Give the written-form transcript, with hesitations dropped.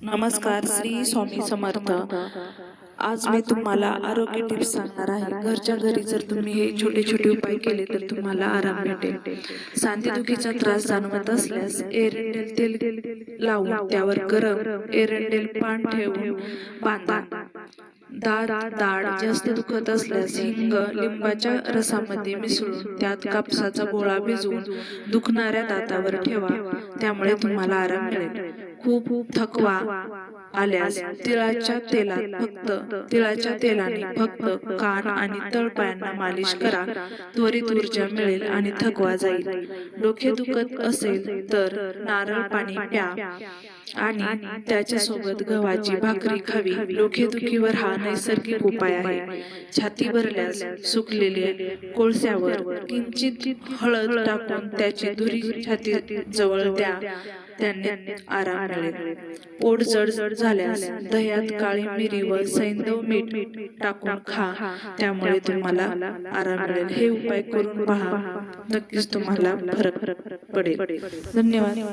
नमस्कार, श्री स्वामी समर्थ। आज मी तुम्हाला आरोग्य टिप्स सांगणार आहे। घरच्या घरी जर तुम्ही हे छोटे छोटे उपाय केले तर तुम्हाला आराम भेटेल। सांधेदुखीचा त्रास जाणवत असल्यास एरंडेल तेल लावून त्यावर गरम एरंडेल पान ठेवून बांधा। दाढ जास्त दुखत असल्यास हिंग लिंबाच्या रसामध्ये मिसळून त्यात कापसाचा गोळा भिजवून दुखणाऱ्या दातावर ठेवा, त्यामुळे तुम्हाला आराम मिळेल। खूप थकवा आल्यास तिळाच्या तेलाने फक्त कान आणि तळपायांना मालिश करा, त्वरित ऊर्जा मिळेल आणि थकवा जाईल। डोके दुखत असेल तर नारळ पाणी प्या आणि त्याच्यासोबत गव्हाची भाकरी खावी। डोकेदुखीवर हा नैसर्गिक उपाय आहे। छाती भरल्यास सुकलेले कोळस्यावर किंचित हळद टाकून त्याची धुरी छाती जवळ द्या, त्याने आराम मिळेल। पोट जड झाल्यास दह्यात काळी मिरी व सैंधव मीठ टाकून खा, त्यामुळे तुम्हाला आराम मिळेल। हे उपाय करून पहा, नक्कीच तुम्हाला फरक पडेल। धन्यवाद।